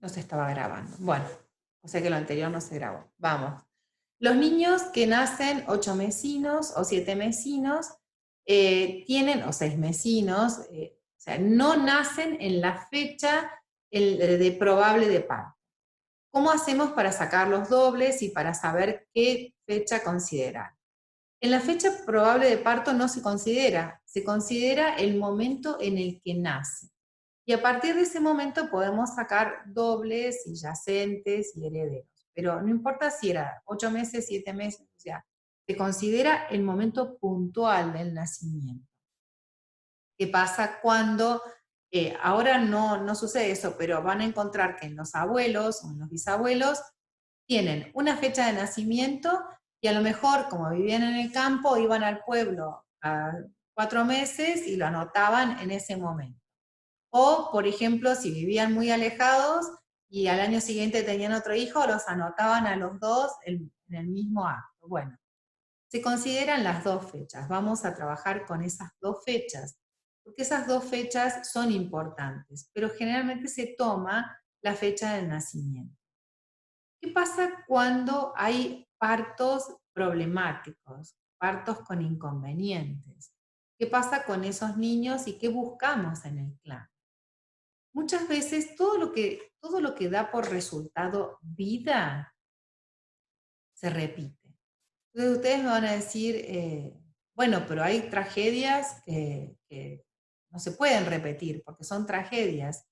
No se estaba grabando. Bueno, o sea que lo anterior no se grabó. Vamos. Los niños que nacen 8 mesinos o 7 mesinos tienen, o 6 mesinos, o sea, no nacen en la fecha de probable de parto. ¿Cómo hacemos para sacar los dobles y para saber qué fecha considerar? En la fecha probable de parto no se considera el momento en el que nace. Y a partir de ese momento podemos sacar dobles y yacentes y herederos. Pero no importa si era 8 meses, 7 meses, o sea, se considera el momento puntual del nacimiento. ¿Qué pasa cuando, ahora no sucede eso, pero van a encontrar que en los abuelos o en los bisabuelos tienen una fecha de nacimiento y a lo mejor, como vivían en el campo, iban al pueblo a 4 meses y lo anotaban en ese momento. O, por ejemplo, si vivían muy alejados y al año siguiente tenían otro hijo, los anotaban a los dos en el mismo acto. Bueno, se consideran las dos fechas. Vamos a trabajar con esas dos fechas, porque esas dos fechas son importantes, pero generalmente se toma la fecha del nacimiento. ¿Qué pasa cuando hay partos problemáticos, partos con inconvenientes? ¿Qué pasa con esos niños y qué buscamos en el clan? Muchas veces todo lo que da por resultado vida se repite. Entonces ustedes me van a decir, bueno, pero hay tragedias que no se pueden repetir porque son tragedias.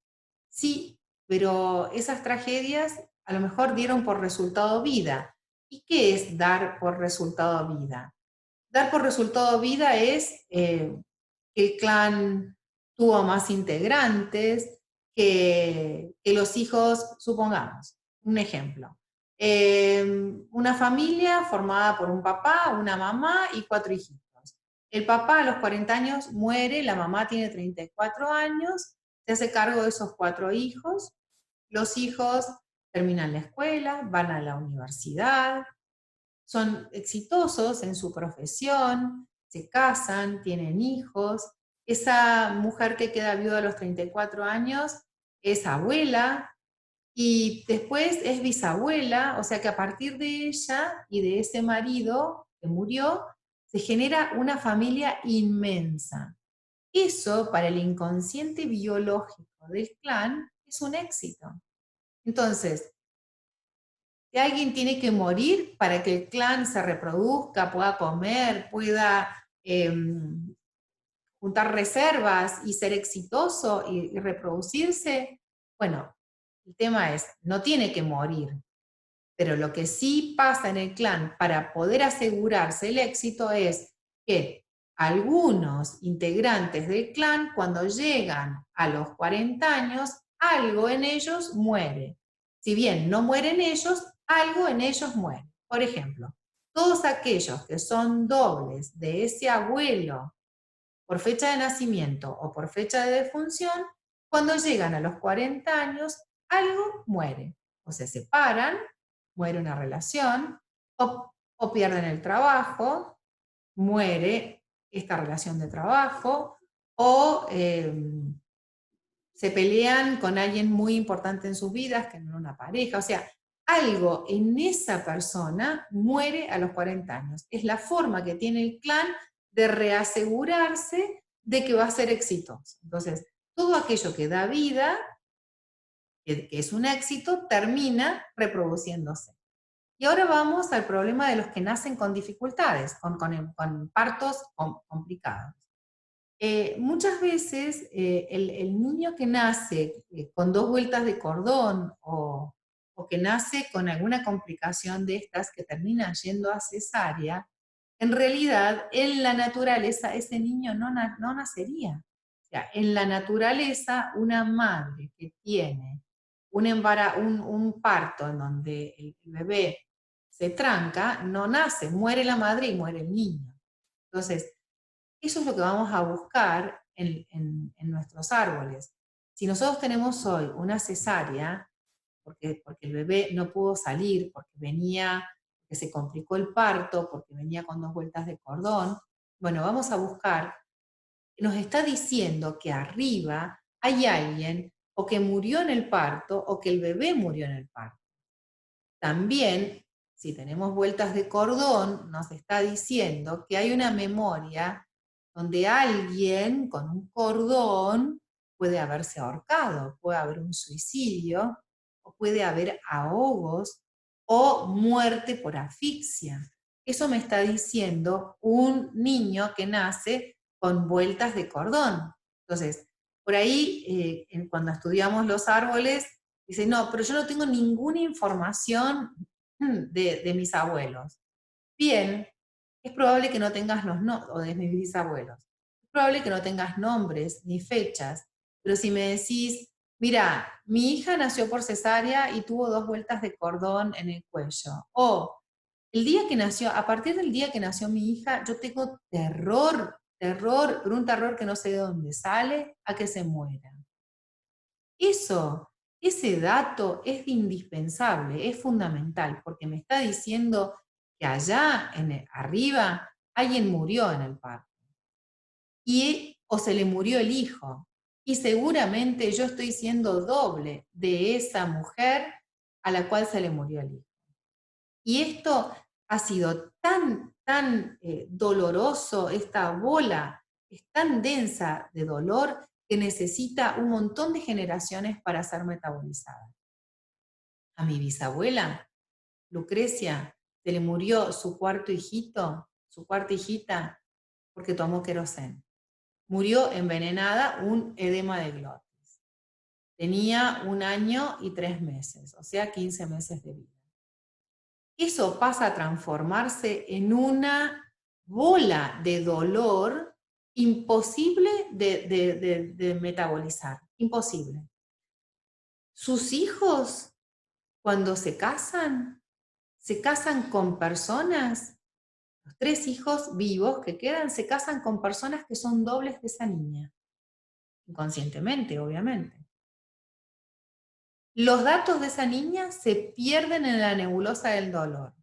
Sí, pero esas tragedias a lo mejor dieron por resultado vida. ¿Y qué es dar por resultado vida? Dar por resultado vida es que el clan tuvo más integrantes, que los hijos, supongamos, un ejemplo, una familia formada por un papá, una mamá y 4 hijitos. El papá a los 40 años muere, la mamá tiene 34 años, se hace cargo de esos 4 hijos, los hijos terminan la escuela, van a la universidad, son exitosos en su profesión, se casan, tienen hijos. Esa mujer que queda viuda a los 34 años es abuela y después es bisabuela, o sea que a partir de ella y de ese marido que murió, se genera una familia inmensa. Eso para el inconsciente biológico del clan es un éxito. Entonces, que alguien tiene que morir para que el clan se reproduzca, pueda comer, pueda juntar reservas y ser exitoso y reproducirse. Bueno, el tema es, no tiene que morir, pero lo que sí pasa en el clan para poder asegurarse el éxito es que algunos integrantes del clan, cuando llegan a los 40 años, algo en ellos muere. Si bien no mueren ellos, algo en ellos muere. Por ejemplo, todos aquellos que son dobles de ese abuelo por fecha de nacimiento o por fecha de defunción, cuando llegan a los 40 años, algo muere. O se separan, muere una relación, o pierden el trabajo, muere esta relación de trabajo, o se pelean con alguien muy importante en sus vidas, que no es una pareja, o sea, algo en esa persona muere a los 40 años. Es la forma que tiene el clan de reasegurarse de que va a ser exitoso. Entonces, todo aquello que da vida, que es un éxito, termina reproduciéndose. Y ahora vamos al problema de los que nacen con dificultades, con partos complicados. Muchas veces el niño que nace con 2 vueltas de cordón o que nace con alguna complicación de estas que termina yendo a cesárea, en realidad en la naturaleza ese niño no nacería. O sea, en la naturaleza una madre que tiene un parto en donde el bebé se tranca, no nace, muere la madre y muere el niño. Entonces, eso es lo que vamos a buscar en nuestros árboles. Si nosotros tenemos hoy una cesárea, porque el bebé no pudo salir, porque se complicó el parto, porque venía con 2 vueltas de cordón, bueno, vamos a buscar, nos está diciendo que arriba hay alguien o que murió en el parto, o que el bebé murió en el parto. También, si tenemos vueltas de cordón, nos está diciendo que hay una memoria donde alguien con un cordón puede haberse ahorcado, puede haber un suicidio, o puede haber ahogos, o muerte por asfixia. Eso me está diciendo un niño que nace con vueltas de cordón. Entonces, por ahí, cuando estudiamos los árboles, dice, no, pero yo no tengo ninguna información de mis abuelos. Bien, es probable que no tengas o de mis bisabuelos. Es probable que no tengas nombres ni fechas, pero si me decís, mira, mi hija nació por cesárea y tuvo 2 vueltas de cordón en el cuello, o el día que nació, a partir del día que nació mi hija, yo tengo terror, pero un terror que no sé de dónde sale, a que se muera. Ese dato es indispensable, es fundamental, porque me está diciendo que allá arriba alguien murió en el parto, o se le murió el hijo, y seguramente yo estoy siendo doble de esa mujer a la cual se le murió el hijo. Y esto ha sido tan doloroso, esta bola es tan densa de dolor que necesita un montón de generaciones para ser metabolizada. A mi bisabuela, Lucrecia, se le murió su cuarto hijito, su cuarta hijita, porque tomó queroseno. Murió envenenada, un edema de glotis. Tenía 1 año y 3 meses, o sea, 15 meses de vida. Eso pasa a transformarse en una bola de dolor imposible de metabolizar, imposible. Sus hijos, cuando se casan con personas, los 3 hijos vivos que quedan, se casan con personas que son dobles de esa niña, inconscientemente, obviamente. Los datos de esa niña se pierden en la nebulosa del dolor.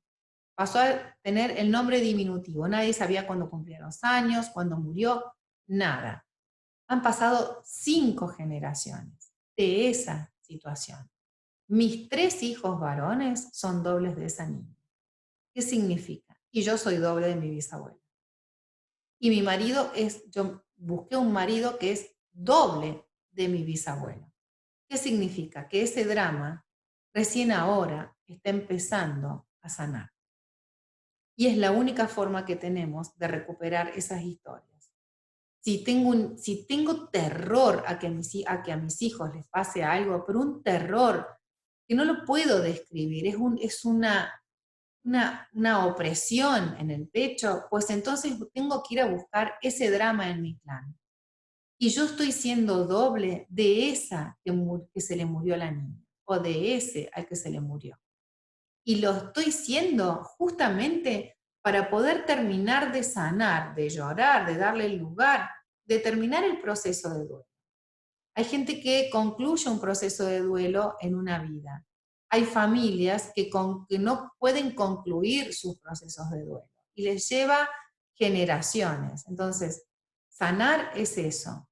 Pasó a tener el nombre diminutivo. Nadie sabía cuándo cumplía los años, cuándo murió, nada. Han pasado 5 generaciones de esa situación. Mis 3 hijos varones son dobles de esa niña. ¿Qué significa? Y yo soy doble de mi bisabuela. Y mi marido yo busqué un marido que es doble de mi bisabuela. ¿Qué significa? Que ese drama recién ahora está empezando a sanar. Y es la única forma que tenemos de recuperar esas historias. Si tengo terror a que a mis hijos les pase algo, pero un terror que no lo puedo describir, es una opresión en el pecho, pues entonces tengo que ir a buscar ese drama en mi clan. Y yo estoy siendo doble de esa que se le murió a la niña, o de ese al que se le murió. Y lo estoy siendo justamente para poder terminar de sanar, de llorar, de darle el lugar, de terminar el proceso de duelo. Hay gente que concluye un proceso de duelo en una vida. Hay familias que no pueden concluir sus procesos de duelo y les lleva generaciones. Entonces, sanar es eso,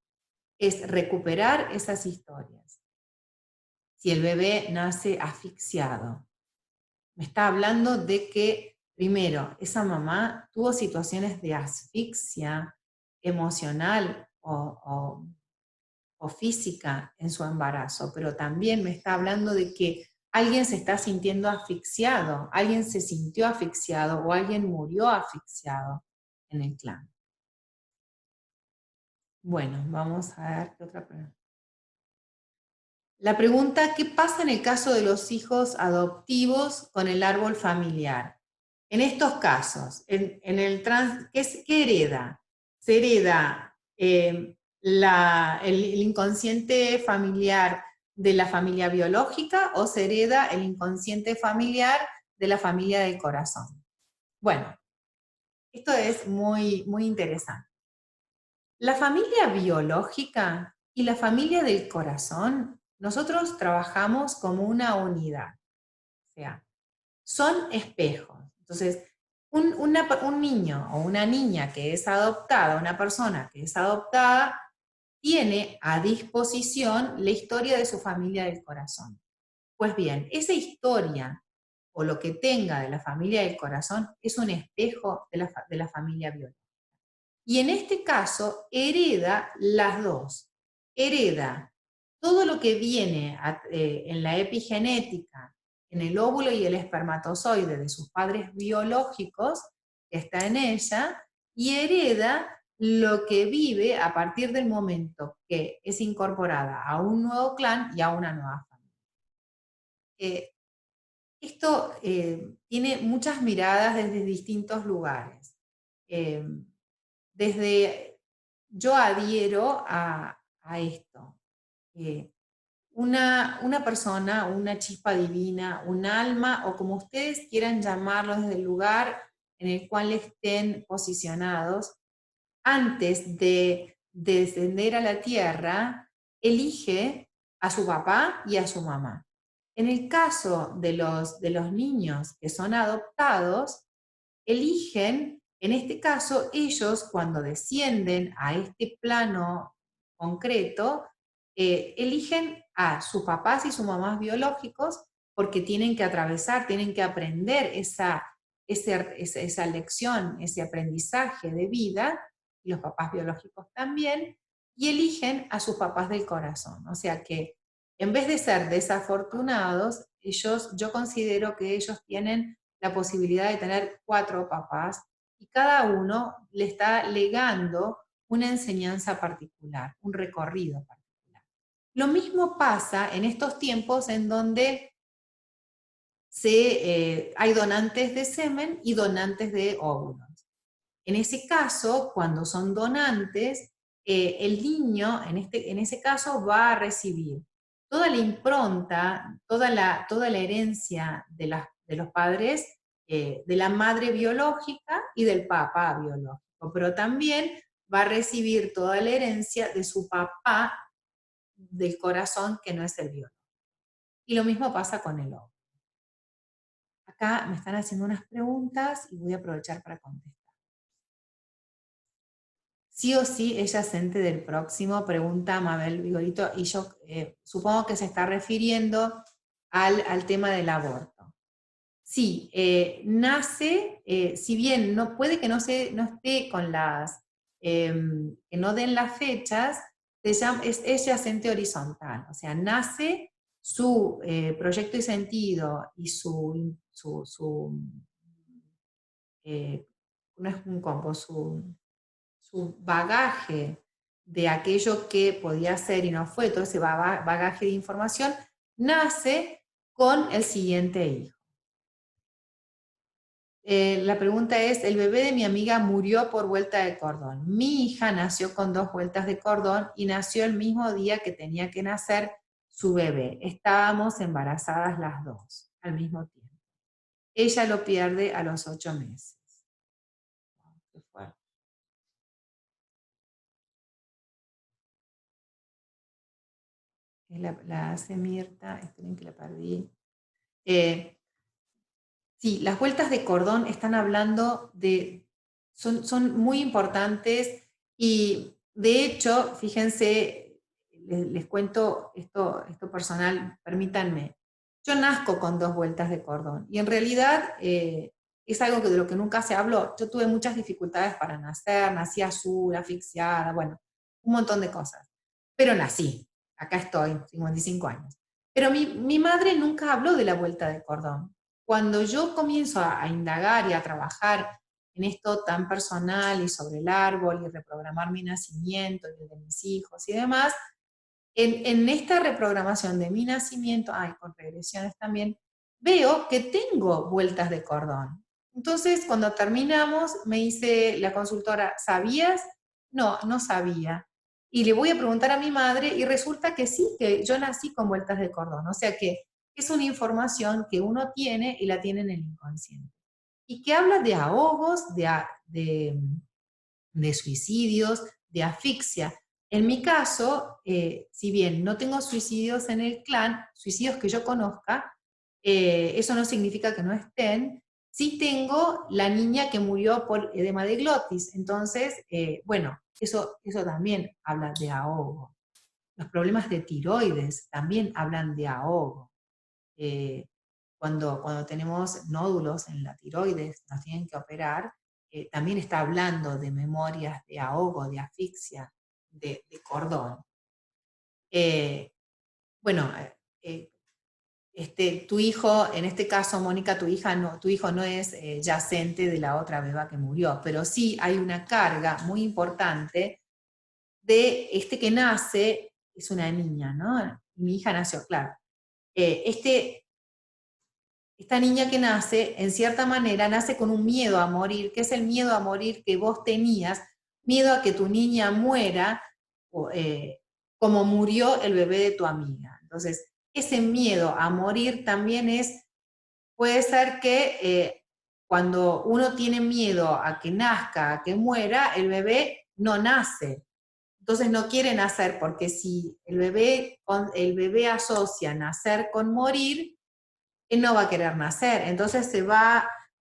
es recuperar esas historias. Si el bebé nace asfixiado, me está hablando de que, primero, esa mamá tuvo situaciones de asfixia emocional o física en su embarazo, pero también me está hablando de que alguien se está sintiendo asfixiado, alguien se sintió asfixiado o alguien murió asfixiado en el clan. Bueno, vamos a ver qué otra pregunta. La pregunta, ¿qué pasa en el caso de los hijos adoptivos con el árbol familiar? En estos casos, ¿qué hereda? Se hereda el inconsciente familiar de la familia biológica o se hereda el inconsciente familiar de la familia del corazón. Bueno, esto es muy, muy interesante. La familia biológica y la familia del corazón, nosotros trabajamos como una unidad. O sea, son espejos. Entonces, un niño o una niña que es adoptada, una persona que es adoptada, tiene a disposición la historia de su familia del corazón. Pues bien, esa historia o lo que tenga de la familia del corazón es un espejo de la familia biológica. Y en este caso hereda las dos. Hereda todo lo que viene en la epigenética, en el óvulo y el espermatozoide de sus padres biológicos, que está en ella, y hereda lo que vive a partir del momento que es incorporada a un nuevo clan y a una nueva familia. Esto tiene muchas miradas desde distintos lugares. Desde yo adhiero a esto. Una persona, una chispa divina, un alma, o como ustedes quieran llamarlo desde el lugar en el cual estén posicionados, antes de descender a la tierra, elige a su papá y a su mamá. En el caso de los niños que son adoptados, eligen, en este caso, ellos cuando descienden a este plano concreto, eligen a sus papás y sus mamás biológicos porque tienen que atravesar, tienen que aprender esa lección, ese aprendizaje de vida, y los papás biológicos también, y eligen a sus papás del corazón. O sea que en vez de ser desafortunados, yo considero que ellos tienen la posibilidad de tener 4 papás y cada uno le está legando una enseñanza particular, un recorrido particular. Lo mismo pasa en estos tiempos en donde hay donantes de semen y donantes de óvulos. En ese caso, cuando son donantes, el niño, en ese caso, va a recibir toda la impronta, toda la herencia de los padres, de la madre biológica y del papá biológico, pero también va a recibir toda la herencia de su papá del corazón, que no es el biológico. Y lo mismo pasa con el óvulo. Acá me están haciendo unas preguntas y voy a aprovechar para contestar. Sí o sí, ella es ente del próximo, pregunta Mabel Vigorito, y yo supongo que se está refiriendo al tema del aborto. Sí, nace, si bien no puede que no esté con que no den las fechas, es yacente horizontal, o sea, nace su proyecto y sentido y no es un combo, su bagaje de aquello que podía ser y no fue, todo ese bagaje de información, nace con el siguiente hijo. La pregunta es, el bebé de mi amiga murió por vuelta de cordón. Mi hija nació con 2 vueltas de cordón y nació el mismo día que tenía que nacer su bebé. Estábamos embarazadas las 2 al mismo tiempo. Ella lo pierde a los 8 meses. Qué fuerte. La hace Mirta, esperen que la perdí. Sí, las vueltas de cordón están hablando son muy importantes y de hecho, fíjense, les cuento esto personal, permítanme. Yo nazco con 2 vueltas de cordón y en realidad es algo de lo que nunca se habló. Yo tuve muchas dificultades para nacer, nací azul, asfixiada, bueno, un montón de cosas. Pero nací, acá estoy, 55 años. Pero mi madre nunca habló de la vuelta de cordón. Cuando yo comienzo a indagar y a trabajar en esto tan personal y sobre el árbol y reprogramar mi nacimiento y el de mis hijos y demás, en esta reprogramación de mi nacimiento, con regresiones también, veo que tengo vueltas de cordón. Entonces, cuando terminamos, me dice la consultora, ¿sabías? No, no sabía. Y le voy a preguntar a mi madre y resulta que sí, que yo nací con vueltas de cordón. O sea que es una información que uno tiene y la tiene en el inconsciente. Y que habla de ahogos, de suicidios, de asfixia. En mi caso, si bien no tengo suicidios en el clan, suicidios que yo conozca, eso no significa que no estén. Sí tengo la niña que murió por edema de glotis. Entonces, bueno, eso también habla de ahogo. Los problemas de tiroides también hablan de ahogo. Cuando tenemos nódulos en la tiroides, nos tienen que operar, también está hablando de memorias de ahogo, de asfixia, de cordón. Bueno, tu hijo, en este caso, Mónica, tu hijo no es yacente de la otra beba que murió, pero sí hay una carga muy importante de este que nace, es una niña, ¿no? Mi hija nació, claro. Esta niña que nace, en cierta manera, nace con un miedo a morir, que es el miedo a morir que vos tenías, miedo a que tu niña muera, como murió el bebé de tu amiga. Entonces, ese miedo a morir también puede ser que cuando uno tiene miedo a que nazca, a que muera, el bebé no nace. Entonces no quiere nacer, porque si el bebé asocia nacer con morir, él no va a querer nacer. Entonces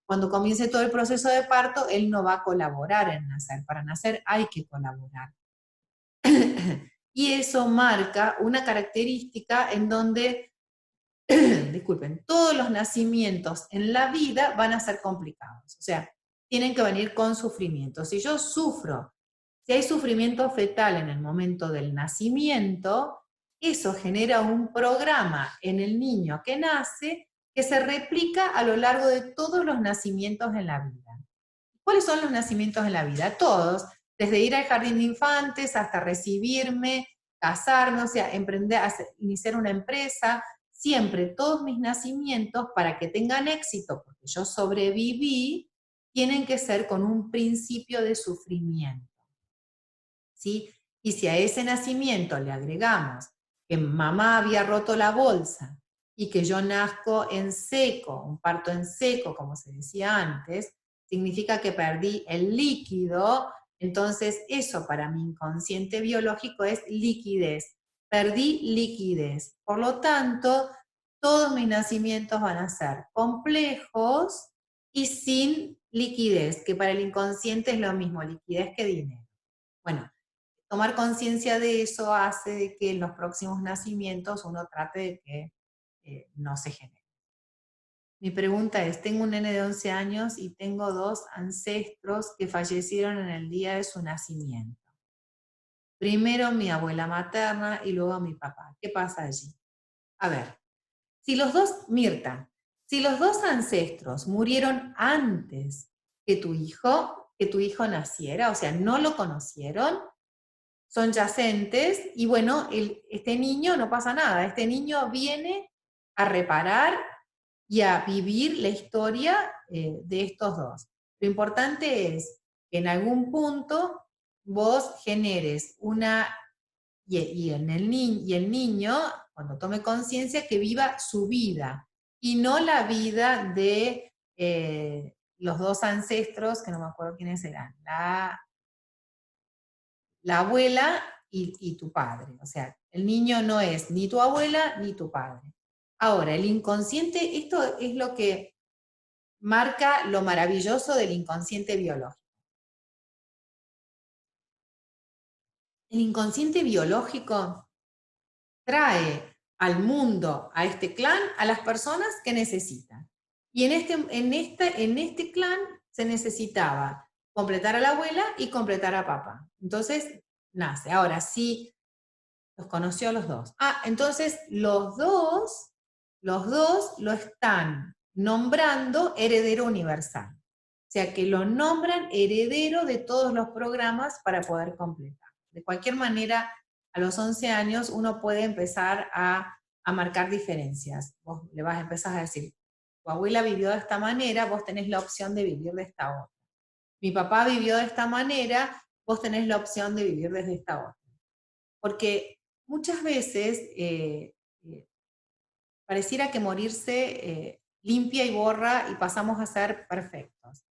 cuando comience todo el proceso de parto, él no va a colaborar en nacer. Para nacer hay que colaborar. Y eso marca una característica en donde, disculpen, todos los nacimientos en la vida van a ser complicados. O sea, tienen que venir con sufrimiento. Si yo sufro, si hay sufrimiento fetal en el momento del nacimiento, eso genera un programa en el niño que nace que se replica a lo largo de todos los nacimientos en la vida. ¿Cuáles son los nacimientos en la vida? Todos, desde ir al jardín de infantes hasta recibirme, casarme, o sea, emprender, iniciar una empresa, siempre todos mis nacimientos, para que tengan éxito, porque yo sobreviví, tienen que ser con un principio de sufrimiento. ¿Sí? Y si a ese nacimiento le agregamos que mamá había roto la bolsa y que yo nazco en seco, un parto en seco, como se decía antes, significa que perdí el líquido, entonces eso para mi inconsciente biológico es liquidez. Perdí liquidez. Por lo tanto, todos mis nacimientos van a ser complejos y sin liquidez, que para el inconsciente es lo mismo, liquidez que dinero. Bueno, tomar conciencia de eso hace de que en los próximos nacimientos uno trate de que no se genere. Mi pregunta es, tengo un nene de 11 años y tengo 2 ancestros que fallecieron en el día de su nacimiento. Primero mi abuela materna y luego mi papá. ¿Qué pasa allí? A ver, Mirta, si los 2 ancestros murieron antes que tu hijo naciera, o sea, no lo conocieron, son yacentes, y bueno, este niño no pasa nada, este niño viene a reparar y a vivir la historia de estos dos. Lo importante es que en algún punto vos generes y el niño, cuando tome conciencia, que viva su vida, y no la vida de los 2 ancestros, que no me acuerdo quiénes eran, la abuela y tu padre. O sea, el niño no es ni tu abuela ni tu padre. Ahora, el inconsciente, esto es lo que marca lo maravilloso del inconsciente biológico. El inconsciente biológico trae al mundo, a este clan, a las personas que necesitan. Y en este clan se necesitaba completar a la abuela y completar a papá. Entonces, nace. Ahora, sí. Los conoció a los 2. Entonces los dos lo están nombrando heredero universal. O sea que lo nombran heredero de todos los programas para poder completar. De cualquier manera, a los 11 años uno puede empezar a marcar diferencias. Vos le vas a empezar a decir, tu abuela vivió de esta manera, vos tenés la opción de vivir de esta otra. Mi papá vivió de esta manera, vos tenés la opción de vivir desde esta otra. Porque muchas veces pareciera que morirse limpia y borra y pasamos a ser perfectos.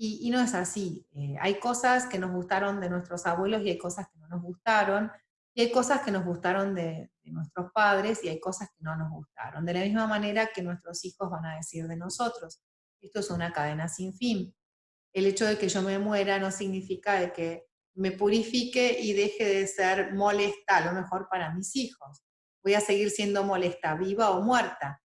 Y no es así. Hay cosas que nos gustaron de nuestros abuelos y hay cosas que no nos gustaron. Y hay cosas que nos gustaron de nuestros padres y hay cosas que no nos gustaron. De la misma manera que nuestros hijos van a decir de nosotros. Esto es una cadena sin fin. El hecho de que yo me muera no significa de que me purifique y deje de ser molesta, a lo mejor para mis hijos. Voy a seguir siendo molesta, viva o muerta.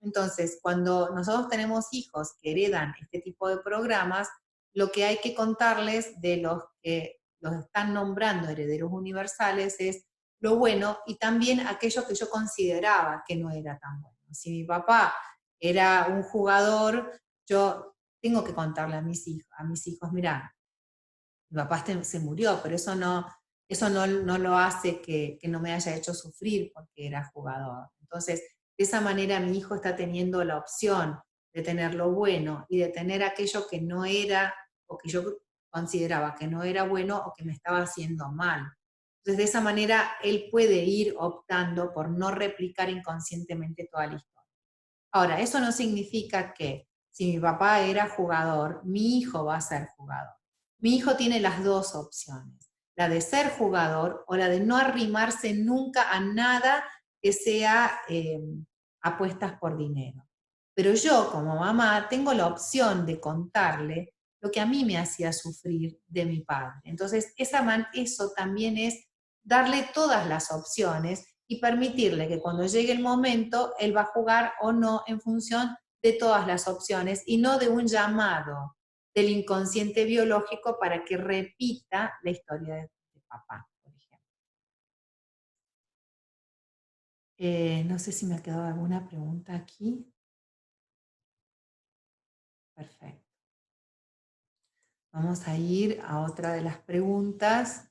Entonces, cuando nosotros tenemos hijos que heredan este tipo de programas, lo que hay que contarles de los que los están nombrando herederos universales es lo bueno y también aquello que yo consideraba que no era tan bueno. Si mi papá era un jugador, yo tengo que contarle a mis hijos, mira, mi papá se murió, pero eso no lo hace que no me haya hecho sufrir porque era jugador. Entonces, de esa manera mi hijo está teniendo la opción de tener lo bueno y de tener aquello que no era, o que yo consideraba que no era bueno o que me estaba haciendo mal. Entonces, de esa manera, él puede ir optando por no replicar inconscientemente toda la historia. Ahora, eso no significa que si mi papá era jugador, mi hijo va a ser jugador. Mi hijo tiene las dos opciones, la de ser jugador o la de no arrimarse nunca a nada que sea apuestas por dinero. Pero yo, como mamá, tengo la opción de contarle lo que a mí me hacía sufrir de mi padre. Entonces, eso también es darle todas las opciones y permitirle que cuando llegue el momento, él va a jugar o no en función de todas las opciones y no de un llamado del inconsciente biológico para que repita la historia de papá, por ejemplo. No sé si me ha quedado alguna pregunta aquí. Perfecto. Vamos a ir a otra de las preguntas.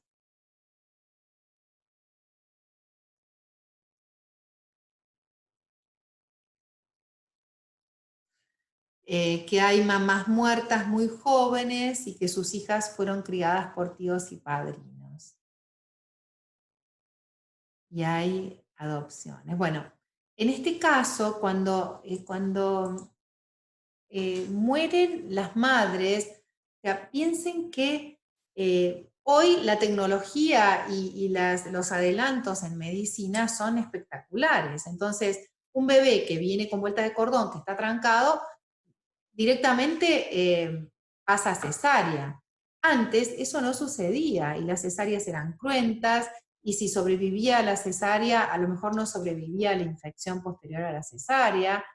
Que hay mamás muertas muy jóvenes y que sus hijas fueron criadas por tíos y padrinos. Y hay adopciones. Bueno, en este caso, cuando mueren las madres, o sea, piensen que hoy la tecnología y los adelantos en medicina son espectaculares. Entonces, un bebé que viene con vuelta de cordón, que está trancado, directamente pasa a cesárea. Antes eso no sucedía y las cesáreas eran cruentas y si sobrevivía a la cesárea, a lo mejor no sobrevivía a la infección posterior a la cesárea.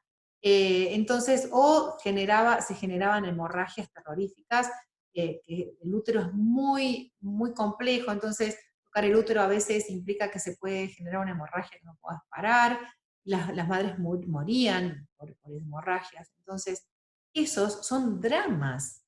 Entonces, se generaban hemorragias terroríficas, que el útero es muy, muy complejo, entonces tocar el útero a veces implica que se puede generar una hemorragia que no puedas parar, las madres morían por hemorragias. Entonces, esos son dramas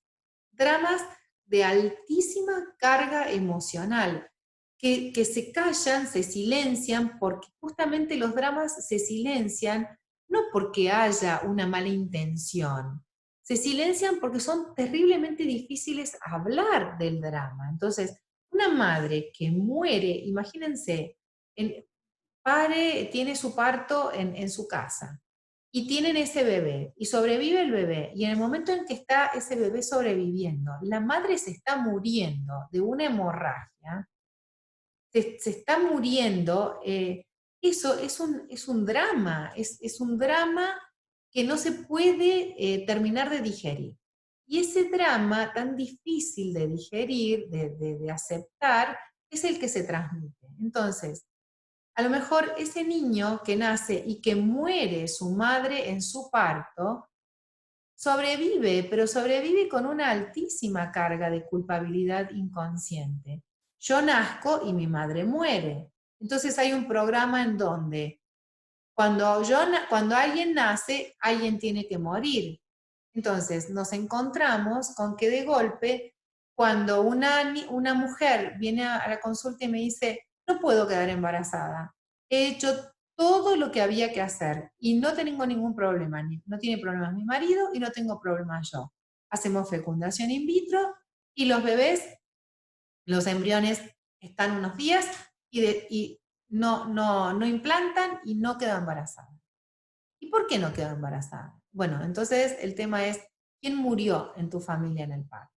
de altísima carga emocional, que se callan, se silencian, porque justamente los dramas se silencian no porque haya una mala intención, se silencian porque son terriblemente difíciles hablar del drama. Entonces, una madre que muere, imagínense, el padre tiene su parto en su casa, y tienen ese bebé, y sobrevive el bebé, y en el momento en que está ese bebé sobreviviendo, la madre se está muriendo de una hemorragia, se está muriendo, eso es un drama, es un drama que no se puede terminar de digerir. Y ese drama tan difícil de digerir, de aceptar, es el que se transmite. Entonces, a lo mejor ese niño que nace y que muere su madre en su parto, sobrevive, pero sobrevive con una altísima carga de culpabilidad inconsciente. Yo nazco y mi madre muere. Entonces hay un programa en donde cuando alguien nace, alguien tiene que morir. Entonces nos encontramos con que de golpe, cuando una mujer viene a la consulta y me dice, no puedo quedar embarazada, he hecho todo lo que había que hacer y no tengo ningún problema, no tiene problemas mi marido y no tengo problemas yo. Hacemos fecundación in vitro y los bebés, los embriones están unos días y no implantan y no quedan embarazadas. ¿Y por qué no quedó embarazada? Bueno, entonces el tema es, ¿quién murió en tu familia en el parto?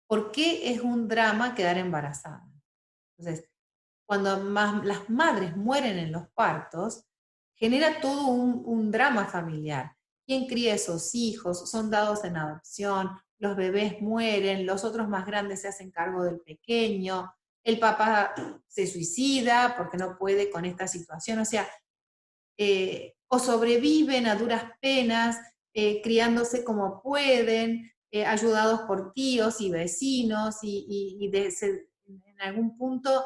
¿Por qué es un drama quedar embarazada? Entonces, cuando las madres mueren en los partos, genera todo un drama familiar. ¿Quién cría esos hijos? Son dados en adopción, los bebés mueren, los otros más grandes se hacen cargo del pequeño, el papá se suicida porque no puede con esta situación, o sea, o sobreviven a duras penas, criándose como pueden, ayudados por tíos y vecinos, en algún punto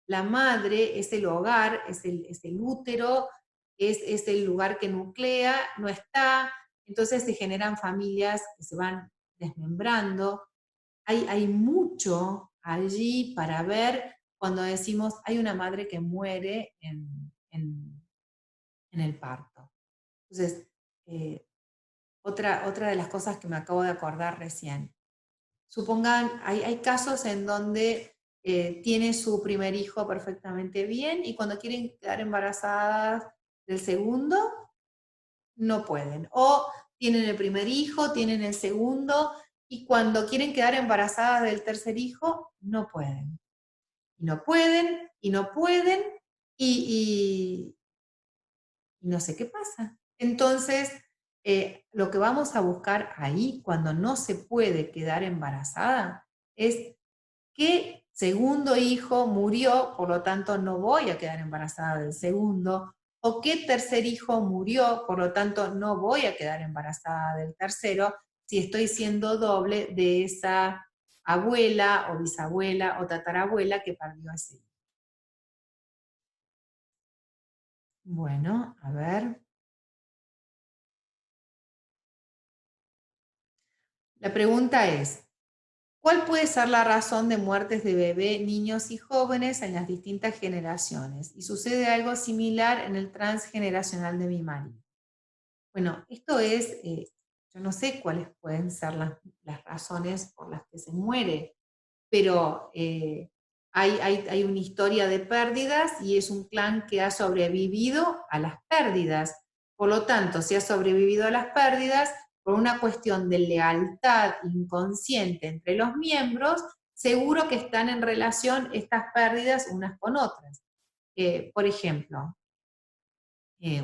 la madre es el hogar, es el útero, es el lugar que nuclea, no está, entonces se generan familias que se van desmembrando. Hay mucho allí para ver cuando decimos hay una madre que muere en el parto. Entonces, eh, otra de las cosas que me acabo de acordar recién. Supongan, hay casos en donde tiene su primer hijo perfectamente bien y cuando quieren quedar embarazadas del segundo, no pueden. O tienen el primer hijo, tienen el segundo y cuando quieren quedar embarazadas del tercer hijo, no pueden. Y no pueden, y no pueden, y, y no sé qué pasa. Entonces, lo que vamos a buscar ahí cuando no se puede quedar embarazada es qué segundo hijo murió, por lo tanto no voy a quedar embarazada del segundo, o qué tercer hijo murió, por lo tanto no voy a quedar embarazada del tercero, si estoy siendo doble de esa abuela o bisabuela o tatarabuela que perdió a ese hijo. Bueno, a ver. La pregunta es, ¿cuál puede ser la razón de muertes de bebé, niños y jóvenes en las distintas generaciones? Y sucede algo similar en el transgeneracional de mi marido. Bueno, esto es, yo no sé cuáles pueden ser las razones por las que se muere, pero hay una historia de pérdidas y es un clan que ha sobrevivido a las pérdidas. Por lo tanto, si ha sobrevivido a las pérdidas, por una cuestión de lealtad inconsciente entre los miembros, seguro que están en relación estas pérdidas unas con otras. Por ejemplo,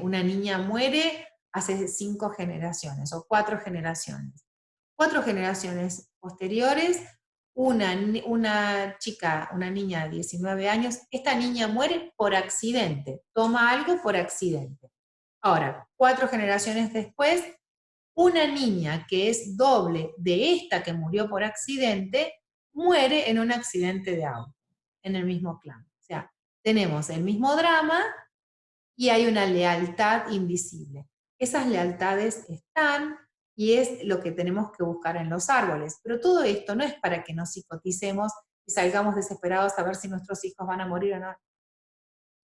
una niña muere hace 5 generaciones o 4 generaciones. 4 generaciones posteriores, una chica, una niña de 19 años, esta niña muere por accidente, toma algo por accidente. Ahora, 4 generaciones después, una niña que es doble de esta que murió por accidente, muere en un accidente de auto, en el mismo clan. O sea, tenemos el mismo drama, y hay una lealtad invisible. Esas lealtades están y es lo que tenemos que buscar en los árboles. Pero todo esto no es para que nos psicoticemos y salgamos desesperados a ver si nuestros hijos van a morir o no.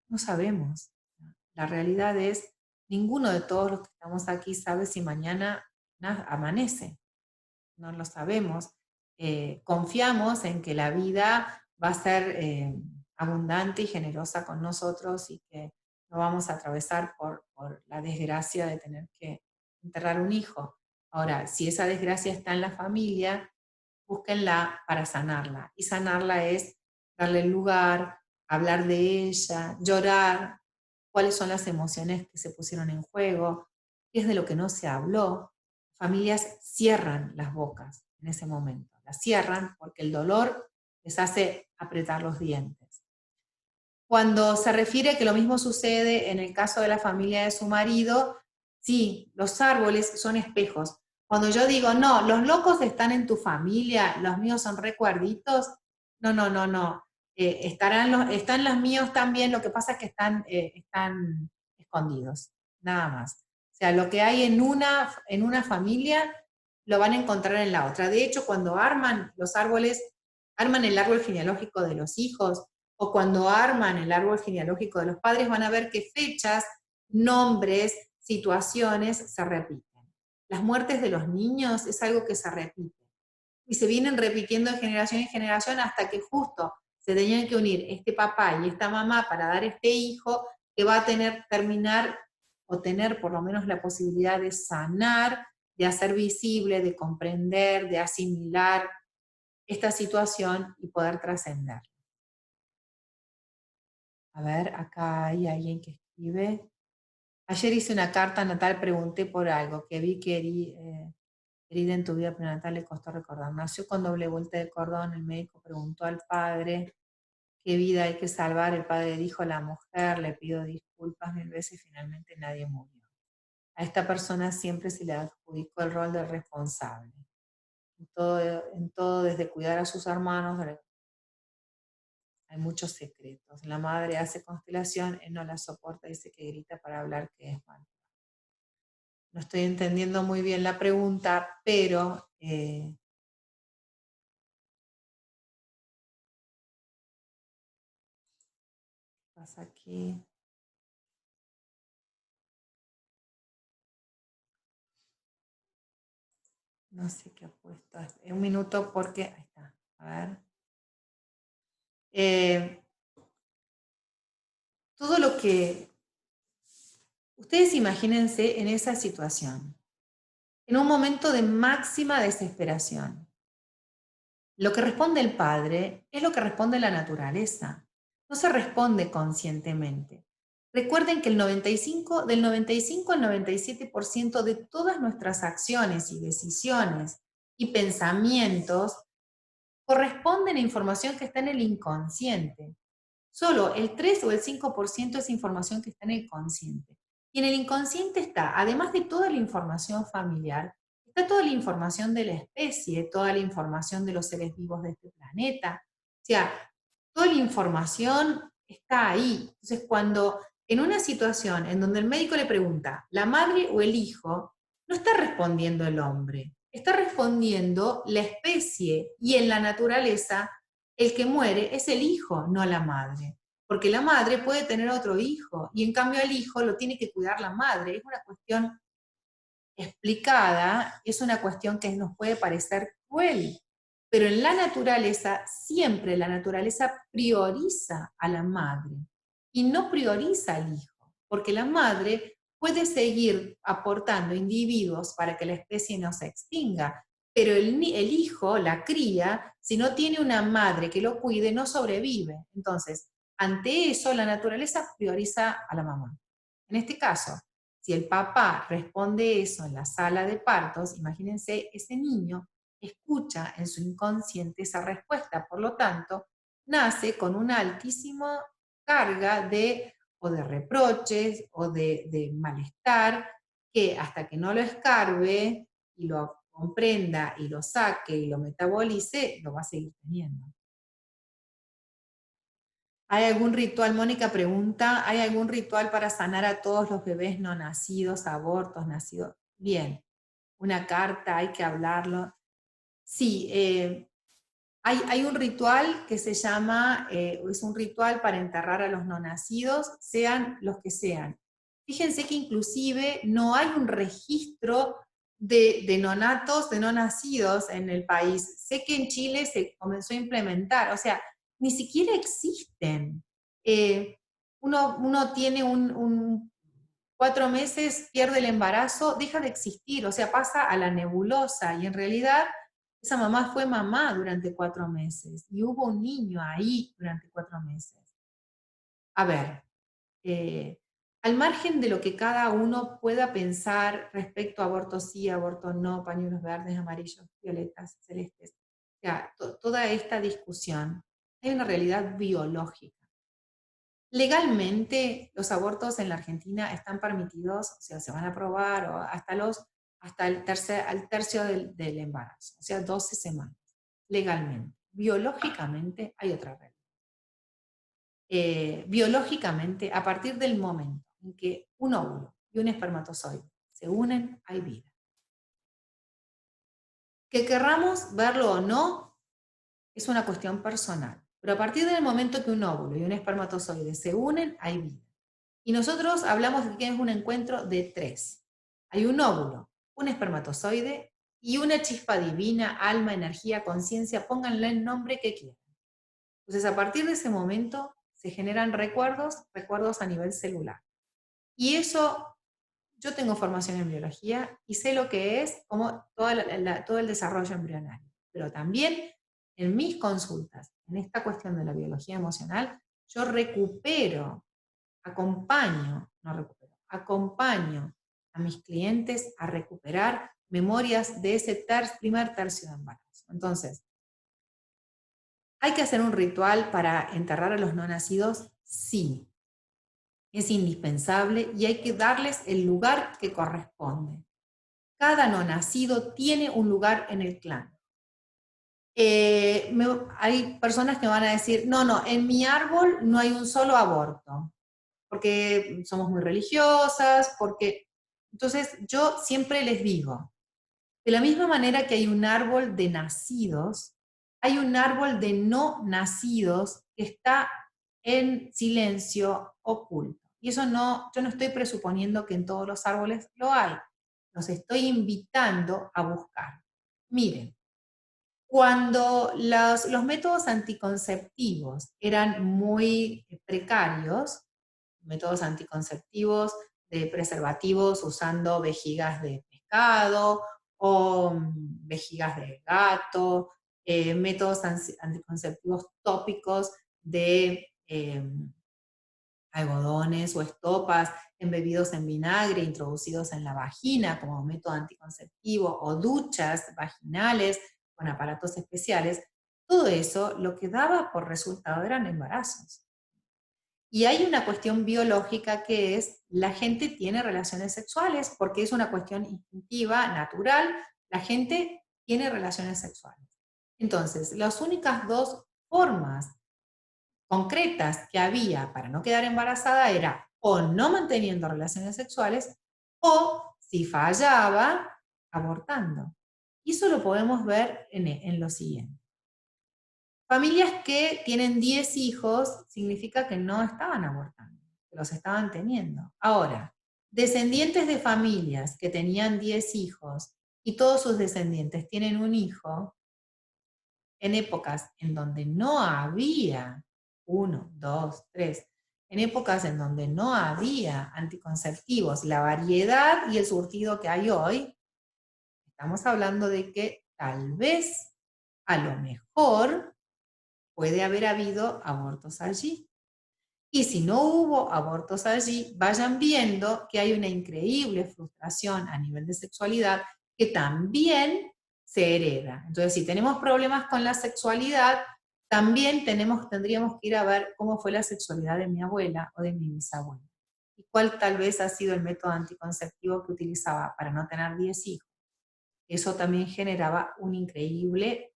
No sabemos. La realidad es, ninguno de todos los que estamos aquí sabe si mañana amanece. No lo sabemos. Confiamos en que la vida va a ser abundante y generosa con nosotros y que no vamos a atravesar por la desgracia de tener que enterrar un hijo. Ahora, si esa desgracia está en la familia, búsquenla para sanarla. Y sanarla es darle lugar, hablar de ella, llorar, cuáles son las emociones que se pusieron en juego, qué es de lo que no se habló. Familias cierran las bocas en ese momento, las cierran porque el dolor les hace apretar los dientes. Cuando se refiere a que lo mismo sucede en el caso de la familia de su marido, sí, los árboles son espejos. Cuando yo digo, no, los locos están en tu familia, los míos son recuerditos, no, no, no, no. Están los míos también, lo que pasa es que están escondidos, nada más. O sea, lo que hay en una familia lo van a encontrar en la otra. De hecho, cuando arman los árboles, arman el árbol genealógico de los hijos, o cuando arman el árbol genealógico de los padres, van a ver que fechas, nombres, situaciones se repiten. Las muertes de los niños es algo que se repite. Y se vienen repitiendo de generación en generación hasta que justo se tenían que unir este papá y esta mamá para dar este hijo que va a terminar o tener por lo menos la posibilidad de sanar, de hacer visible, de comprender, de asimilar esta situación y poder trascender. A ver, acá hay alguien que escribe. Ayer hice una carta natal, pregunté por algo que vi que herida en tu vida prenatal le costó recordar. Nació con doble vuelta de cordón, el médico preguntó al padre qué vida hay que salvar, el padre dijo a la mujer, le pido disculpas 1000 veces, finalmente nadie murió. A esta persona siempre se le adjudicó el rol de responsable. En todo desde cuidar a sus hermanos, hay muchos secretos. La madre hace constelación, él no la soporta, dice que grita para hablar que es malo. No estoy entendiendo muy bien la pregunta, pero ¿qué pasa aquí? No sé qué ha puesto. Un minuto porque... Ahí está. A ver. Todo lo que... Ustedes imagínense en esa situación, en un momento de máxima desesperación. Lo que responde el padre es lo que responde la naturaleza. No se responde conscientemente. Recuerden que del 95 al 97% de todas nuestras acciones y decisiones y pensamientos corresponden a información que está en el inconsciente. Solo el 3 o el 5% es información que está en el consciente. Y en el inconsciente está, además de toda la información familiar, está toda la información de la especie, toda la información de los seres vivos de este planeta. O sea, toda la información está ahí. Entonces, cuando en una situación en donde el médico le pregunta, ¿la madre o el hijo? No está respondiendo el hombre, está respondiendo la especie, y en la naturaleza el que muere es el hijo, no la madre. Porque la madre puede tener otro hijo y en cambio al hijo lo tiene que cuidar la madre. Es una cuestión explicada, es una cuestión que nos puede parecer cruel, pero en la naturaleza, siempre la naturaleza prioriza a la madre y no prioriza al hijo, porque la madre puede seguir aportando individuos para que la especie no se extinga, pero el hijo, la cría, si no tiene una madre que lo cuide, no sobrevive. Entonces, ante eso, la naturaleza prioriza a la mamá. En este caso, si el papá responde eso en la sala de partos, imagínense, ese niño escucha en su inconsciente esa respuesta, por lo tanto, nace con una altísima carga o de reproches o de malestar, que hasta que no lo escarbe y lo comprenda y lo saque y lo metabolice, lo va a seguir teniendo. ¿Hay algún ritual? Mónica pregunta, ¿hay algún ritual para sanar a todos los bebés no nacidos, abortos, nacidos? Bien, una carta, hay que hablarlo. Sí, hay un ritual que se llama, es un ritual para enterrar a los no nacidos, sean los que sean. Fíjense que inclusive no hay un registro de nonatos, de no nacidos en el país. Sé que en Chile se comenzó a implementar, o sea, ni siquiera existen. Uno tiene 4 meses, pierde el embarazo, deja de existir, o sea, pasa a la nebulosa, y en realidad esa mamá fue mamá durante 4 meses, y hubo un niño ahí durante 4 meses. A ver, al margen de lo que cada uno pueda pensar respecto a aborto sí, aborto no, pañuelos verdes, amarillos, violetas, celestes, o sea, toda esta discusión, hay una realidad biológica. Legalmente, los abortos en la Argentina están permitidos, o sea, se van a aprobar hasta el tercio del embarazo, o sea, 12 semanas, legalmente. Biológicamente hay otra regla. Biológicamente, a partir del momento en que un óvulo y un espermatozoide se unen, hay vida. Que querramos verlo o no, es una cuestión personal. Pero a partir del momento que un óvulo y un espermatozoide se unen, hay vida. Y nosotros hablamos de que es un encuentro de 3. Hay un óvulo, un espermatozoide y una chispa divina, alma, energía, conciencia, pónganle el nombre que quieran. Entonces, a partir de ese momento se generan recuerdos a nivel celular. Y eso, yo tengo formación en biología y sé lo que es como todo el desarrollo embrionario. Pero también en mis consultas, en esta cuestión de la biología emocional, yo acompaño a mis clientes a recuperar memorias de ese primer tercio de embarazo. Entonces, ¿hay que hacer un ritual para enterrar a los no nacidos? Sí, es indispensable y hay que darles el lugar que corresponde. Cada no nacido tiene un lugar en el clan. Hay personas que van a decir, no, en mi árbol no hay un solo aborto, porque somos muy religiosas, porque... Entonces yo siempre les digo, de la misma manera que hay un árbol de nacidos, hay un árbol de no nacidos que está en silencio oculto. Y eso no, yo no estoy presuponiendo que en todos los árboles lo hay. Los estoy invitando a buscar. Miren, cuando los métodos anticonceptivos eran muy precarios, métodos anticonceptivos de preservativos usando vejigas de pescado o vejigas de gato, métodos anticonceptivos tópicos de algodones o estopas embebidos en vinagre, introducidos en la vagina como método anticonceptivo, o duchas vaginales con aparatos especiales, todo eso lo que daba por resultado eran embarazos. Y hay una cuestión biológica que es, la gente tiene relaciones sexuales porque es una cuestión instintiva, natural, la gente tiene relaciones sexuales. Entonces, las únicas dos formas concretas que había para no quedar embarazada era o no manteniendo relaciones sexuales o, si fallaba, abortando. Y eso lo podemos ver en lo siguiente. Familias que tienen 10 hijos significa que no estaban abortando, que los estaban teniendo. Ahora, descendientes de familias que tenían 10 hijos y todos sus descendientes tienen un hijo, en épocas en donde no había 1, 2, 3, en épocas en donde no había anticonceptivos, la variedad y el surtido que hay hoy, estamos hablando de que tal vez, a lo mejor, puede haber habido abortos allí. Y si no hubo abortos allí, vayan viendo que hay una increíble frustración a nivel de sexualidad que también se hereda. Entonces, si tenemos problemas con la sexualidad, también tendríamos que ir a ver cómo fue la sexualidad de mi abuela o de mi bisabuela. Y cuál tal vez ha sido el método anticonceptivo que utilizaba para no tener 10 hijos. Eso también generaba una increíble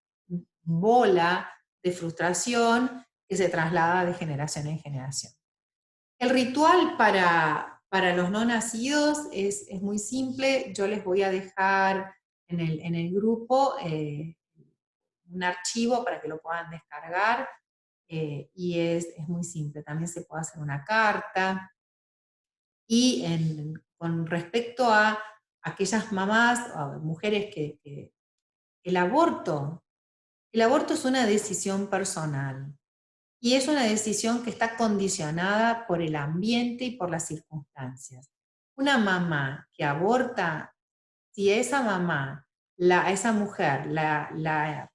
bola de frustración que se traslada de generación en generación. El ritual para los no nacidos es muy simple. Yo les voy a dejar en el grupo un archivo para que lo puedan descargar y es muy simple. También se puede hacer una carta. Y con respecto a aquellas mamás, o mujeres que el aborto es una decisión personal y es una decisión que está condicionada por el ambiente y por las circunstancias. Una mamá que aborta, si a esa mamá, a esa mujer, la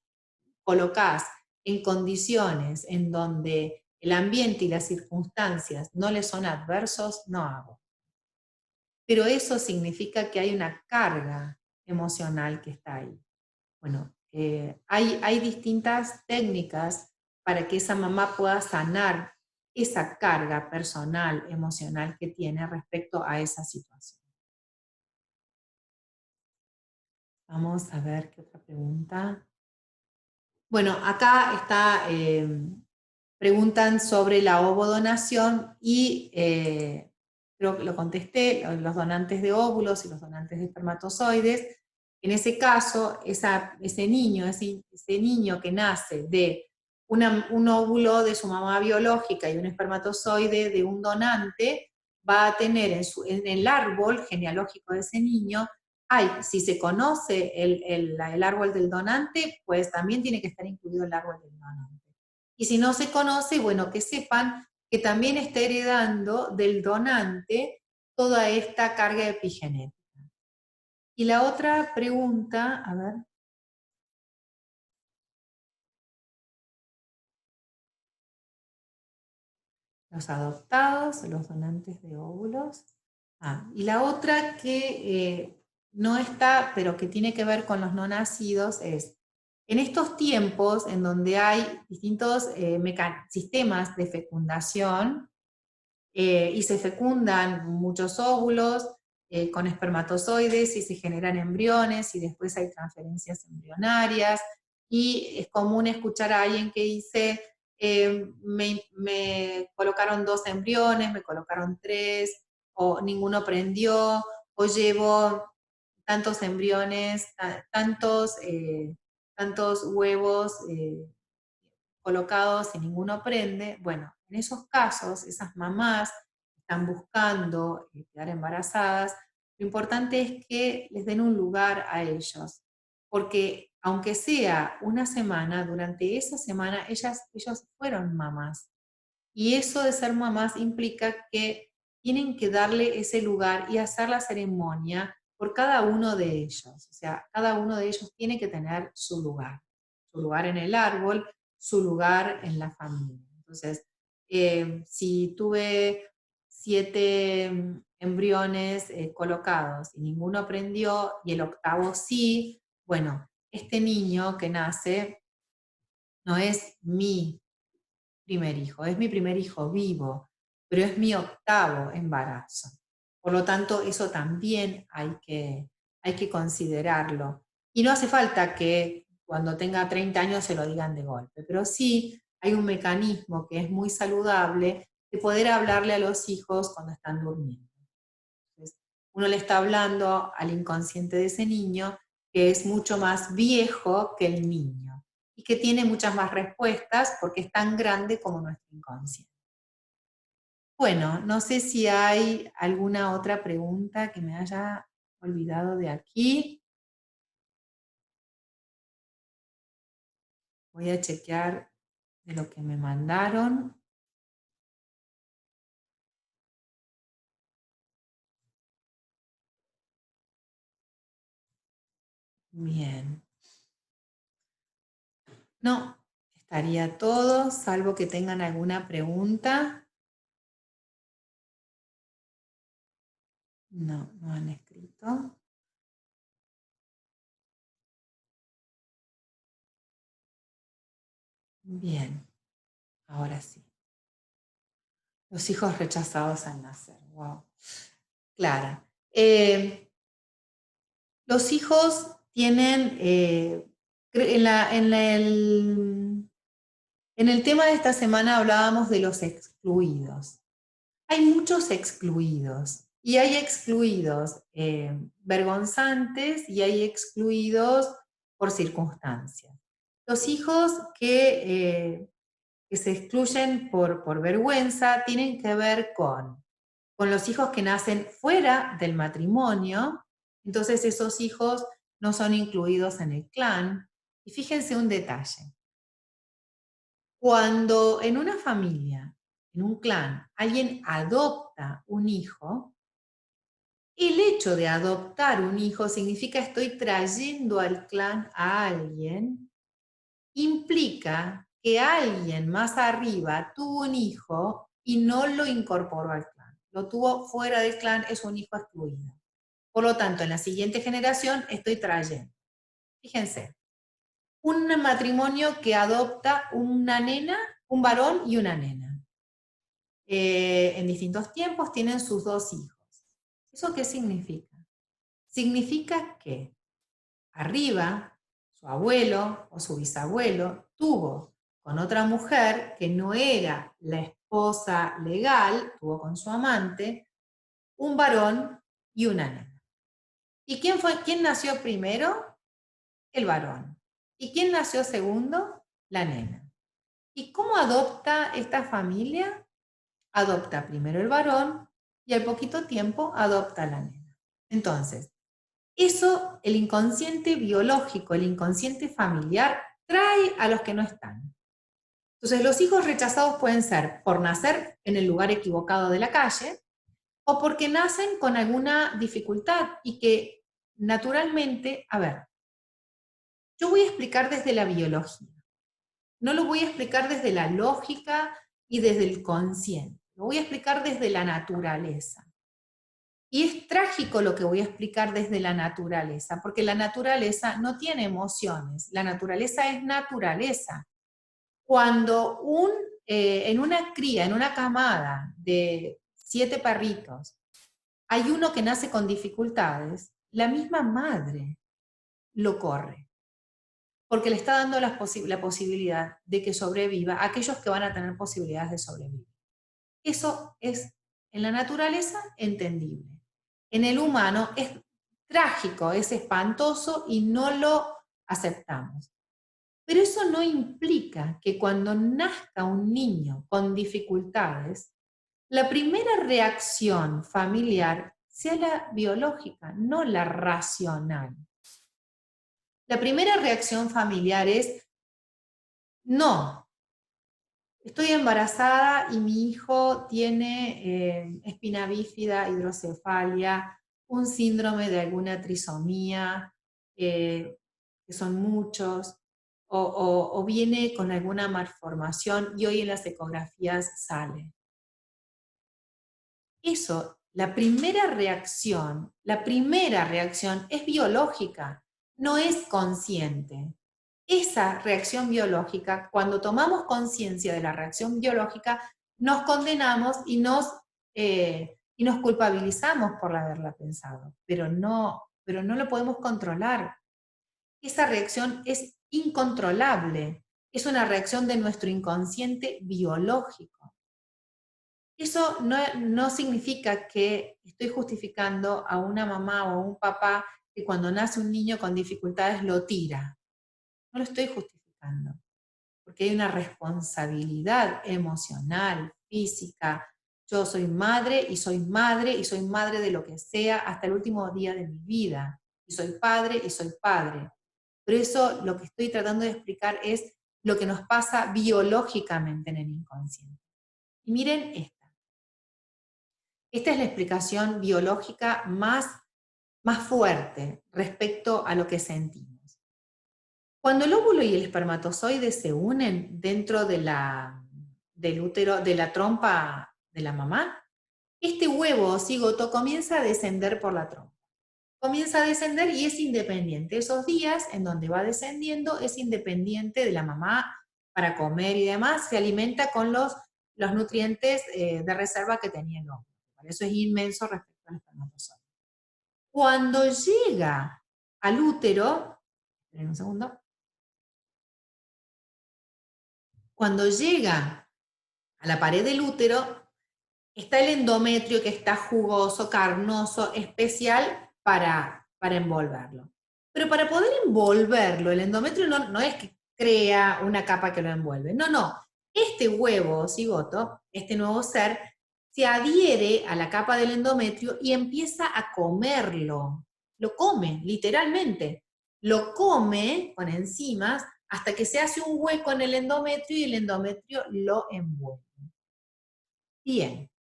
colocás en condiciones en donde el ambiente y las circunstancias no le son adversos, no hago. Pero eso significa que hay una carga emocional que está ahí. Bueno, hay distintas técnicas para que esa mamá pueda sanar esa carga personal, emocional que tiene respecto a esa situación. Vamos a ver qué otra pregunta. Bueno, acá está, preguntan sobre la ovodonación y creo que lo contesté, los donantes de óvulos y los donantes de espermatozoides. En ese caso, ese niño que nace de un óvulo de su mamá biológica y un espermatozoide de un donante, va a tener en el árbol genealógico de ese niño, si se conoce el árbol del donante, pues también tiene que estar incluido el árbol del donante. Y si no se conoce, bueno, que sepan que también está heredando del donante toda esta carga epigenética. Y la otra pregunta, a ver. Los adoptados, los donantes de óvulos. Y la otra que no está, pero que tiene que ver con los no nacidos, es en estos tiempos en donde hay distintos sistemas de fecundación, y se fecundan muchos óvulos con espermatozoides y se generan embriones y después hay transferencias embrionarias, y es común escuchar a alguien que dice, me colocaron 2 embriones, me colocaron 3, o ninguno prendió, o llevo tantos embriones, tantos huevos colocados y ninguno prende. Bueno, en esos casos, esas mamás que están buscando quedar embarazadas, lo importante es que les den un lugar a ellos, porque aunque sea una semana, durante esa semana ellos fueron mamás. Y eso de ser mamás implica que tienen que darle ese lugar y hacer la ceremonia por cada uno de ellos. O sea, cada uno de ellos tiene que tener su lugar en el árbol, su lugar en la familia. Entonces, si tuve 7 embriones colocados y ninguno prendió y el octavo sí, bueno, este niño que nace no es mi primer hijo, es mi primer hijo vivo, pero es mi octavo embarazo. Por lo tanto, eso también hay que considerarlo. Y no hace falta que cuando tenga 30 años se lo digan de golpe, pero sí hay un mecanismo que es muy saludable de poder hablarle a los hijos cuando están durmiendo. Entonces, uno le está hablando al inconsciente de ese niño que es mucho más viejo que el niño y que tiene muchas más respuestas porque es tan grande como nuestro inconsciente. Bueno, no sé si hay alguna otra pregunta que me haya olvidado de aquí. Voy a chequear de lo que me mandaron. Bien. No, estaría todo, salvo que tengan alguna pregunta. No, no han escrito. Bien, ahora sí. Los hijos rechazados al nacer. Wow. Clara. Los hijos tienen, en el tema de esta semana hablábamos de los excluidos. Hay muchos excluidos y hay excluidos vergonzantes y hay excluidos por circunstancias. Los hijos que se excluyen por vergüenza tienen que ver con los hijos que nacen fuera del matrimonio, entonces esos hijos no son incluidos en el clan. Y fíjense un detalle. Cuando en una familia, en un clan, alguien adopta un hijo, el hecho de adoptar un hijo significa estoy trayendo al clan a alguien, implica que alguien más arriba tuvo un hijo y no lo incorporó al clan. Lo tuvo fuera del clan, es un hijo excluido. Por lo tanto, en la siguiente generación estoy trayendo. Fíjense, un matrimonio que adopta una nena, un varón y una nena. En distintos tiempos tienen sus 2 hijos. ¿Eso qué significa? Significa que arriba su abuelo o su bisabuelo tuvo con otra mujer que no era la esposa legal, tuvo con su amante, un varón y una nena. ¿Y quién nació primero? El varón. ¿Y quién nació segundo? La nena. ¿Y cómo adopta esta familia? Adopta primero el varón y al poquito tiempo adopta a la nena. Entonces, eso el inconsciente biológico, el inconsciente familiar, trae a los que no están. Entonces, los hijos rechazados pueden ser por nacer en el lugar equivocado de la calle o porque nacen con alguna dificultad y que naturalmente, a ver, yo voy a explicar desde la biología, no lo voy a explicar desde la lógica y desde el consciente, lo voy a explicar desde la naturaleza. Y es trágico lo que voy a explicar desde la naturaleza, porque la naturaleza no tiene emociones, la naturaleza es naturaleza. Cuando en una cría, en una camada de 7 perritos, hay uno que nace con dificultades, la misma madre lo corre, porque le está dando la posibilidad de que sobreviva a aquellos que van a tener posibilidades de sobrevivir. Eso es en la naturaleza entendible. En el humano es trágico, es espantoso y no lo aceptamos. Pero eso no implica que cuando nazca un niño con dificultades, la primera reacción familiar sea la biológica, no la racional. La primera reacción familiar es, no, estoy embarazada y mi hijo tiene espina bífida, hidrocefalia, un síndrome de alguna trisomía, que son muchos, o viene con alguna malformación y hoy en las ecografías sale. Eso, la primera reacción es biológica, no es consciente. Esa reacción biológica, cuando tomamos conciencia de la reacción biológica, nos condenamos y nos culpabilizamos por haberla pensado, pero no lo podemos controlar. Esa reacción es incontrolable, es una reacción de nuestro inconsciente biológico. Eso no significa que estoy justificando a una mamá o a un papá que cuando nace un niño con dificultades lo tira. No lo estoy justificando, porque hay una responsabilidad emocional, física. Yo soy madre y soy madre y soy madre de lo que sea hasta el último día de mi vida. Y soy padre y soy padre. Pero eso lo que estoy tratando de explicar es lo que nos pasa biológicamente en el inconsciente. Y miren esto. Esta es la explicación biológica más fuerte respecto a lo que sentimos. Cuando el óvulo y el espermatozoide se unen dentro del útero, de la trompa de la mamá, este huevo o cigoto comienza a descender por la trompa. Comienza a descender y es independiente. Esos días en donde va descendiendo es independiente de la mamá para comer y demás, se alimenta con los nutrientes de reserva que tenía el óvulo. Por eso es inmenso respecto al espermatozoide. Cuando llega al útero, esperen un segundo, cuando llega a la pared del útero, está el endometrio que está jugoso, carnoso, especial para envolverlo. Pero para poder envolverlo, el endometrio no es que crea una capa que lo envuelve, no. Este huevo o cigoto, este nuevo ser, se adhiere a la capa del endometrio y empieza a comerlo. Lo come, literalmente. Lo come con enzimas hasta que se hace un hueco en el endometrio y el endometrio lo envuelve. Bien,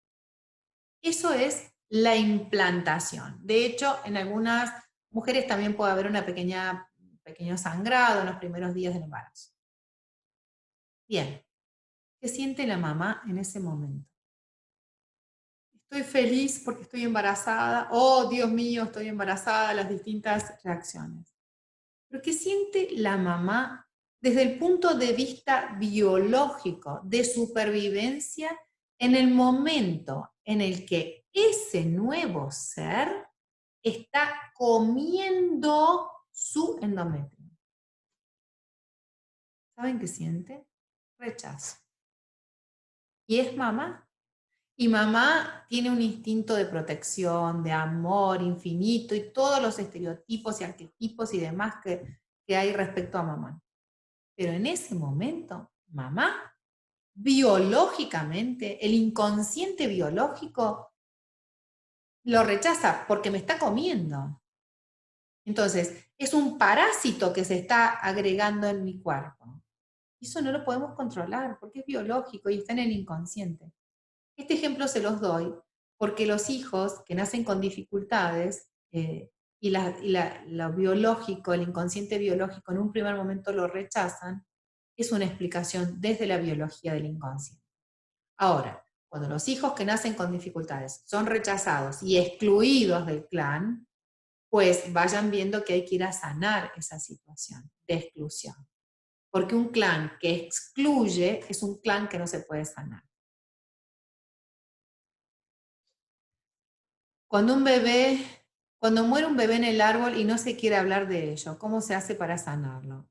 eso es la implantación. De hecho, en algunas mujeres también puede haber un pequeño sangrado en los primeros días del embarazo. Bien, ¿qué siente la mamá en ese momento? Estoy feliz porque estoy embarazada. Oh, Dios mío, estoy embarazada, las distintas reacciones. Pero ¿qué siente la mamá desde el punto de vista biológico, de supervivencia, en el momento en el que ese nuevo ser está comiendo su endometrio? ¿Saben qué siente? Rechazo. ¿Y es mamá? Y mamá tiene un instinto de protección, de amor infinito y todos los estereotipos y arquetipos y demás que hay respecto a mamá. Pero en ese momento, mamá, biológicamente, el inconsciente biológico lo rechaza porque me está comiendo. Entonces, es un parásito que se está agregando en mi cuerpo. Eso no lo podemos controlar porque es biológico y está en el inconsciente. Este ejemplo se los doy porque los hijos que nacen con dificultades y lo biológico, el inconsciente biológico en un primer momento lo rechazan, es una explicación desde la biología del inconsciente. Ahora, Cuando los hijos que nacen con dificultades son rechazados y excluidos del clan, pues vayan viendo que hay que ir a sanar esa situación de exclusión. Porque un clan que excluye es un clan que no se puede sanar. Cuando muere un bebé en el árbol y no se quiere hablar de ello, ¿cómo se hace para sanarlo?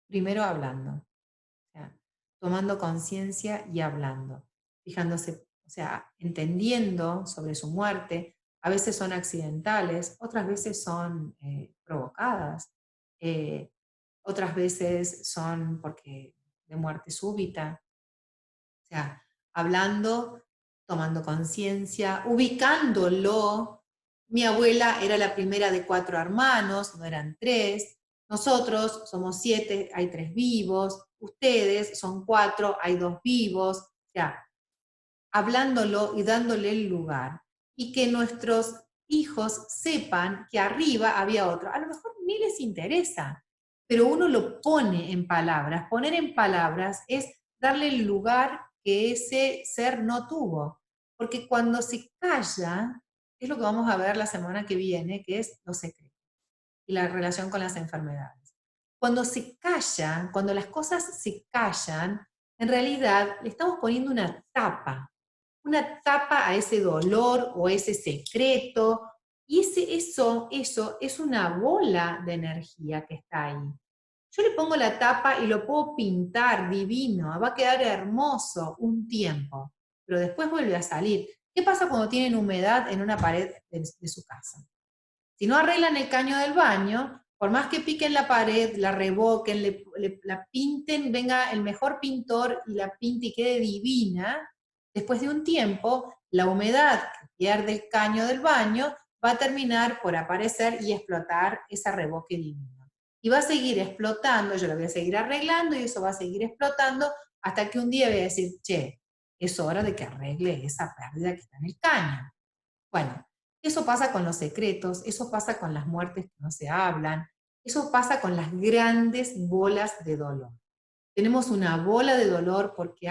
Primero hablando, o sea, tomando conciencia y hablando, fijándose, o sea, entendiendo sobre su muerte. A veces son accidentales, otras veces son provocadas, otras veces son porque de muerte súbita. O sea, hablando, tomando conciencia, ubicándolo. Mi abuela era la primera de 4 hermanos, no eran 3. Nosotros somos 7, hay 3 vivos. Ustedes son 4, hay 2 vivos. O sea, hablándolo y dándole el lugar. Y que nuestros hijos sepan que arriba había otro. A lo mejor ni les interesa, pero uno lo pone en palabras. Poner en palabras es darle el lugar que ese ser no tuvo. Porque cuando se calla, es lo que vamos a ver la semana que viene, que es los secretos y la relación con las enfermedades. Cuando se callan, cuando las cosas se callan, en realidad le estamos poniendo una tapa a ese dolor o ese secreto, y eso es una bola de energía que está ahí. Yo le pongo la tapa y lo puedo pintar divino, va a quedar hermoso un tiempo, pero después vuelve a salir. ¿Qué pasa cuando tienen humedad en una pared de su casa? Si no arreglan el caño del baño, por más que piquen la pared, la revoquen, la pinten, venga el mejor pintor y la pinte y quede divina, después de un tiempo, la humedad que pierde el caño del baño va a terminar por aparecer y explotar ese revoque divino. Y va a seguir explotando, yo lo voy a seguir arreglando y eso va a seguir explotando hasta que un día voy a decir, che, es hora de que arregle esa pérdida que está en el caño. Bueno, eso pasa con los secretos, eso pasa con las muertes que no se hablan, eso pasa con las grandes bolas de dolor. Tenemos una bola de dolor porque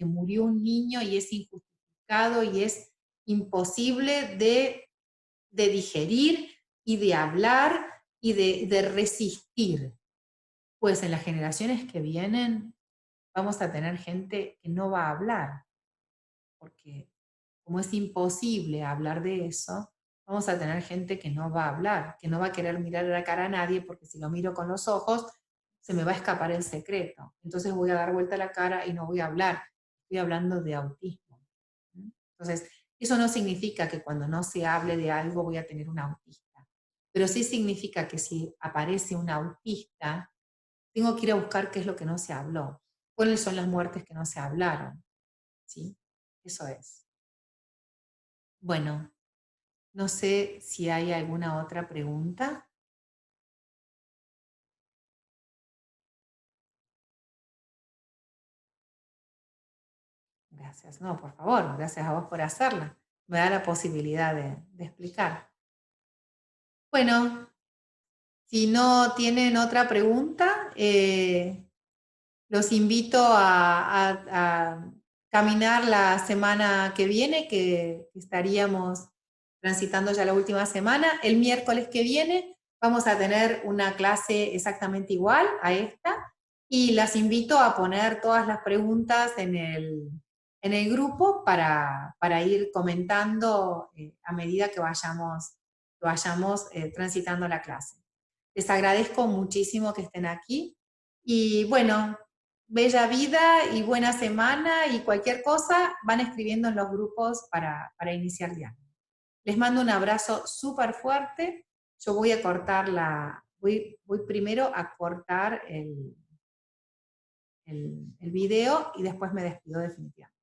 murió un niño y es injustificado y es imposible de digerir y de hablar y de resistir. Pues en las generaciones que vienen vamos a tener gente que no va a hablar, porque como es imposible hablar de eso, vamos a tener gente que no va a hablar, que no va a querer mirar a la cara a nadie, porque si lo miro con los ojos, se me va a escapar el secreto. Entonces voy a dar vuelta la cara y no voy a hablar. Estoy hablando de autismo. Entonces, eso no significa que cuando no se hable de algo voy a tener un autista, pero sí significa que si aparece un autista, tengo que ir a buscar qué es lo que no se habló, cuáles son las muertes que no se hablaron. ¿Sí? Eso es. Bueno, no sé si hay alguna otra pregunta. Gracias. No, por favor, gracias a vos por hacerla. Me da la posibilidad de explicar. Bueno, si no tienen otra pregunta, los invito a caminar la semana que viene, que estaríamos transitando ya la última semana. El miércoles que viene vamos a tener una clase exactamente igual a esta y las invito a poner todas las preguntas en el grupo para ir comentando a medida que vayamos transitando la clase. Les agradezco muchísimo que estén aquí y bueno, bella vida y buena semana y cualquier cosa van escribiendo en los grupos para iniciar diálogo. Les mando un abrazo súper fuerte. Yo voy a cortar voy primero a cortar el video y después me despido definitivamente.